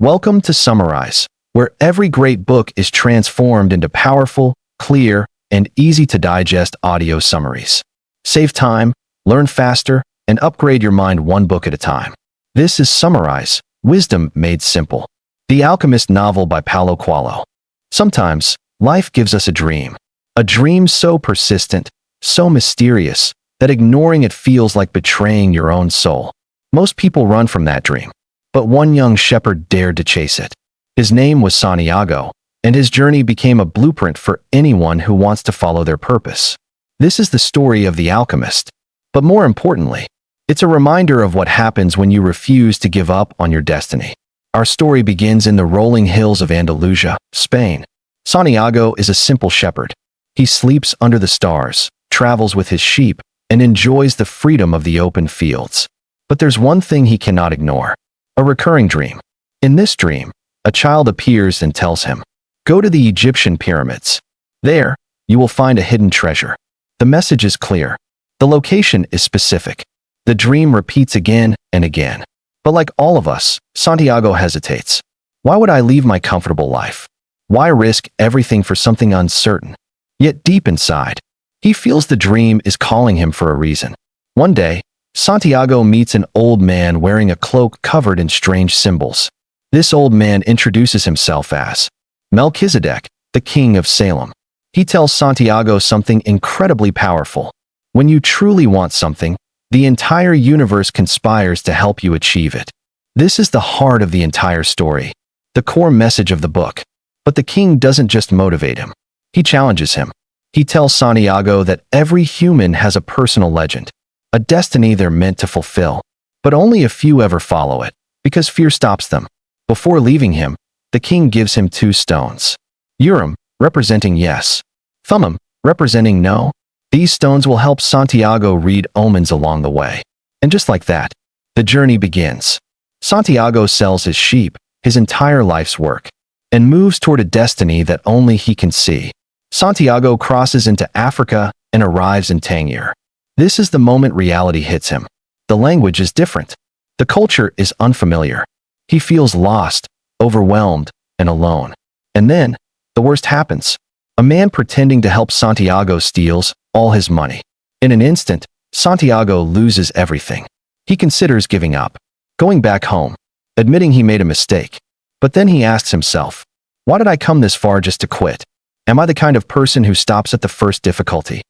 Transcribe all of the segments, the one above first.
Welcome to Summarize, where every great book is transformed into powerful, clear, and easy-to-digest audio summaries. Save time, learn faster, and upgrade your mind one book at a time. This is Summarize, Wisdom Made Simple. The Alchemist novel by Paulo Coelho. Sometimes, life gives us a dream so persistent, so mysterious, that ignoring it feels like betraying your own soul. Most people run from that dream, but one young shepherd dared to chase it. His name was Santiago, and his journey became a blueprint for anyone who wants to follow their purpose. This is the story of the alchemist, but more importantly, it's a reminder of what happens when you refuse to give up on your destiny. Our story begins in the rolling hills of Andalusia, Spain. Santiago is a simple shepherd. He sleeps under the stars, travels with his sheep, and enjoys the freedom of the open fields. But there's one thing he cannot ignore: a recurring dream. In this dream, a child appears and tells him, "Go to the Egyptian pyramids. There, you will find a hidden treasure." The message is clear. The location is specific. The dream repeats again and again. But like all of us, Santiago hesitates. Why would I leave my comfortable life? Why risk everything for something uncertain? Yet deep inside, he feels the dream is calling him for a reason. One day, Santiago meets an old man wearing a cloak covered in strange symbols. This old man introduces himself as Melchizedek, the king of Salem. He tells Santiago something incredibly powerful. When you truly want something, the entire universe conspires to help you achieve it. This is the heart of the entire story, the core message of the book. But the king doesn't just motivate him. He challenges him. He tells Santiago that every human has a personal legend, a destiny they're meant to fulfill. But only a few ever follow it, because fear stops them. Before leaving him, the king gives him 2 stones. Urim, representing yes. Thummim, representing no. These stones will help Santiago read omens along the way. And just like that, the journey begins. Santiago sells his sheep, his entire life's work, and moves toward a destiny that only he can see. Santiago crosses into Africa and arrives in Tangier. This is the moment reality hits him. The language is different. The culture is unfamiliar. He feels lost, overwhelmed, and alone. And then, the worst happens. A man pretending to help Santiago steals all his money. In an instant, Santiago loses everything. He considers giving up, going back home, admitting he made a mistake. But then he asks himself, why did I come this far just to quit? Am I the kind of person who stops at the first difficulty?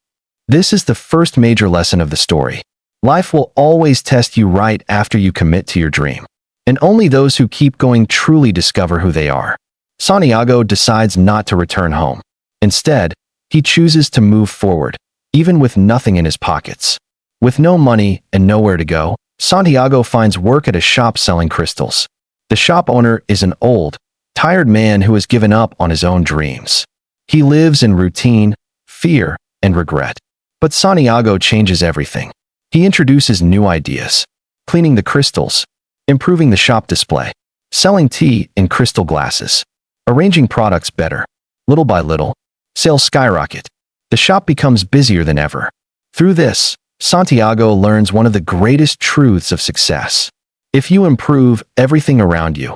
This is the first major lesson of the story. Life will always test you right after you commit to your dream. And only those who keep going truly discover who they are. Santiago decides not to return home. Instead, he chooses to move forward, even with nothing in his pockets. With no money and nowhere to go, Santiago finds work at a shop selling crystals. The shop owner is an old, tired man who has given up on his own dreams. He lives in routine, fear, and regret. But Santiago changes everything. He introduces new ideas: cleaning the crystals, improving the shop display, selling tea in crystal glasses, arranging products better. Little by little, sales skyrocket. The shop becomes busier than ever. Through this, Santiago learns one of the greatest truths of success. If you improve everything around you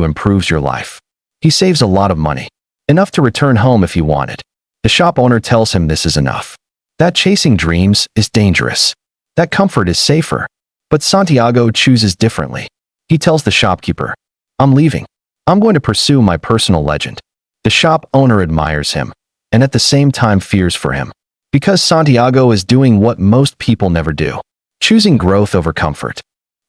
improves your life. He saves a lot of money, enough to return home if he wanted. The shop owner tells him this is enough. That chasing dreams is dangerous. That comfort is safer. But Santiago chooses differently. He tells the shopkeeper, "I'm leaving. I'm going to pursue my personal legend." The shop owner admires him, and at the same time fears for him. Because Santiago is doing what most people never do, choosing growth over comfort.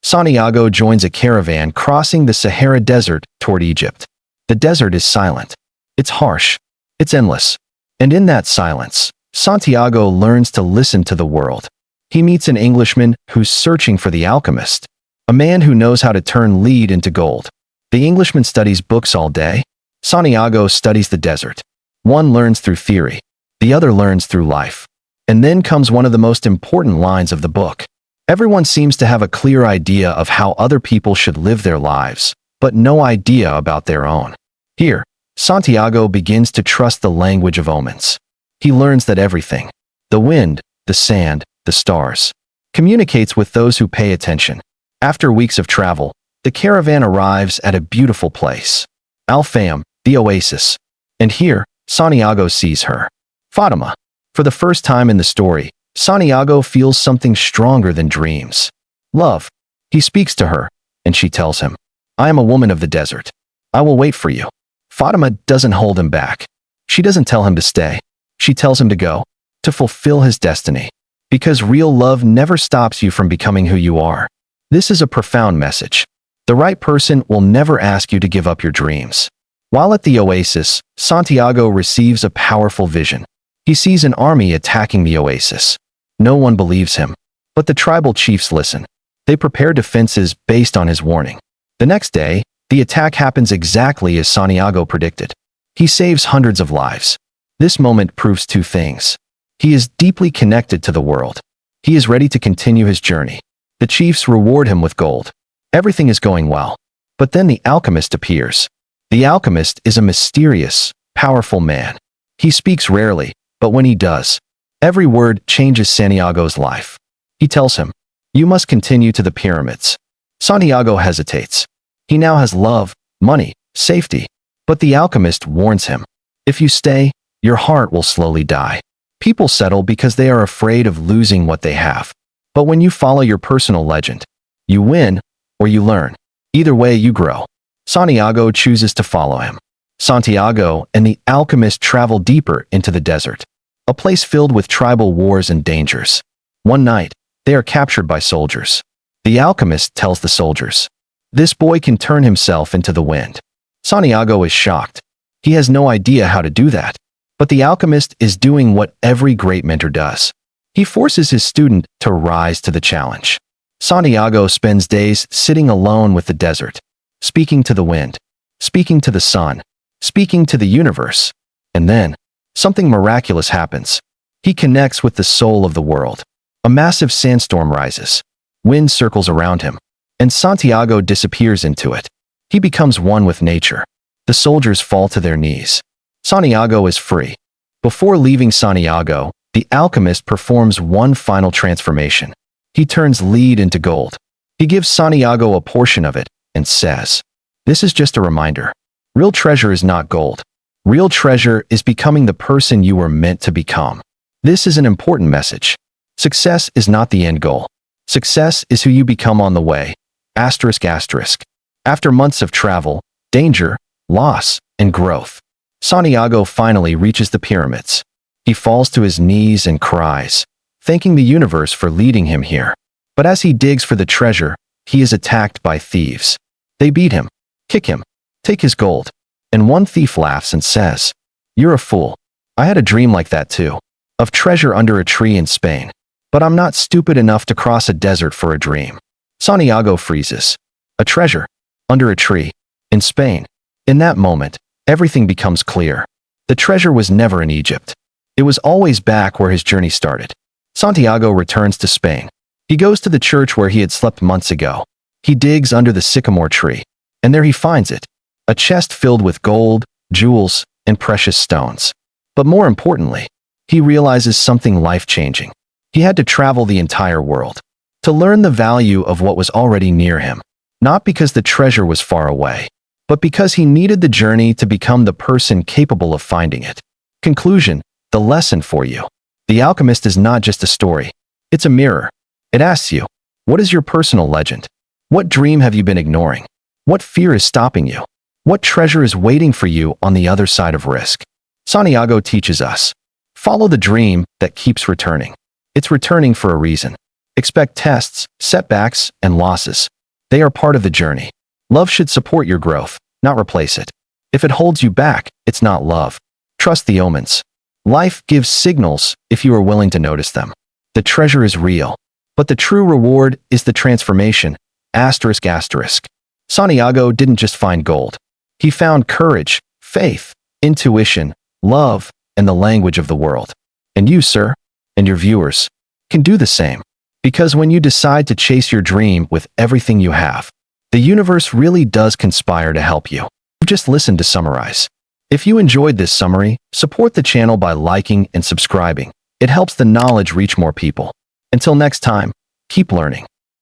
Santiago joins a caravan crossing the Sahara Desert toward Egypt. The desert is silent. It's harsh. It's endless. And in that silence, Santiago learns to listen to the world. He meets an Englishman who's searching for the alchemist, a man who knows how to turn lead into gold. The Englishman studies books all day. Santiago studies the desert. One learns through theory. The other learns through life. And then comes one of the most important lines of the book. Everyone seems to have a clear idea of how other people should live their lives, but no idea about their own. Here, Santiago begins to trust the language of omens. He learns that everything, the wind, the sand, the stars, communicates with those who pay attention. After weeks of travel, The caravan arrives at a beautiful place. Al-Fayum, the oasis. And here, Santiago sees her. Fatima. For the first time in the story, Santiago feels something stronger than dreams. Love. He speaks to her, and she tells him, I am a woman of the desert. I will wait for you. Fatima doesn't hold him back. She doesn't tell him to stay. She tells him to go, to fulfill his destiny. Because real love never stops you from becoming who you are. This is a profound message. The right person will never ask you to give up your dreams. While at the oasis, Santiago receives a powerful vision. He sees an army attacking the oasis. No one believes him. But the tribal chiefs listen. They prepare defenses based on his warning. The next day, the attack happens exactly as Santiago predicted. He saves hundreds of lives. This moment proves two things. He is deeply connected to the world. He is ready to continue his journey. The chiefs reward him with gold. Everything is going well. But then the alchemist appears. The alchemist is a mysterious, powerful man. He speaks rarely, but when he does, every word changes Santiago's life. He tells him, you must continue to the pyramids. Santiago hesitates. He now has love, money, safety. But the alchemist warns him. If you stay, your heart will slowly die. People settle because they are afraid of losing what they have. But when you follow your personal legend, you win or you learn. Either way, you grow. Santiago chooses to follow him. Santiago and the alchemist travel deeper into the desert, a place filled with tribal wars and dangers. One night, they are captured by soldiers. The alchemist tells the soldiers, this boy can turn himself into the wind. Santiago is shocked. He has no idea how to do that. But the alchemist is doing what every great mentor does. He forces his student to rise to the challenge. Santiago spends days sitting alone with the desert, speaking to the wind, speaking to the sun, speaking to the universe. And then, something miraculous happens. He connects with the soul of the world. A massive sandstorm rises. Wind circles around him, and Santiago disappears into it. He becomes one with nature. The soldiers fall to their knees. Santiago is free. Before leaving Santiago, the alchemist performs one final transformation. He turns lead into gold. He gives Santiago a portion of it and says, this is just a reminder. Real treasure is not gold. Real treasure is becoming the person you were meant to become. This is an important message. Success is not the end goal. Success is who you become on the way. Asterisk asterisk. After months of travel, danger, loss, and growth, Santiago finally reaches the pyramids. He falls to his knees and cries, thanking the universe for leading him here. But as he digs for the treasure, he is attacked by thieves. They beat him, kick him, take his gold, and one thief laughs and says, you're a fool. I had a dream like that too, of treasure under a tree in Spain. But I'm not stupid enough to cross a desert for a dream. Santiago freezes. A treasure, under a tree, in Spain. In that moment, everything becomes clear. The treasure was never in Egypt. It was always back where his journey started. Santiago returns to Spain. He goes to the church where he had slept months ago. He digs under the sycamore tree, and there he finds it. A chest filled with gold, jewels, and precious stones. But more importantly, he realizes something life-changing. He had to travel the entire world to learn the value of what was already near him, not because the treasure was far away, but because he needed the journey to become the person capable of finding it. Conclusion, the lesson for you. The Alchemist is not just a story. It's a mirror. It asks you, what is your personal legend? What dream have you been ignoring? What fear is stopping you? What treasure is waiting for you on the other side of risk? Santiago teaches us, follow the dream that keeps returning. It's returning for a reason. Expect tests, setbacks, and losses. They are part of the journey. Love should support your growth, not replace it. If it holds you back, it's not love. Trust the omens. Life gives signals if you are willing to notice them. The treasure is real, but the true reward is the transformation. Asterisk asterisk. Santiago didn't just find gold. He found courage, faith, intuition, love, and the language of the world. And you, sir, and your viewers, can do the same. Because when you decide to chase your dream with everything you have, the universe really does conspire to help you. Just listen to summarize. If you enjoyed this summary, support the channel by liking and subscribing. It helps the knowledge reach more people. Until next time, keep learning.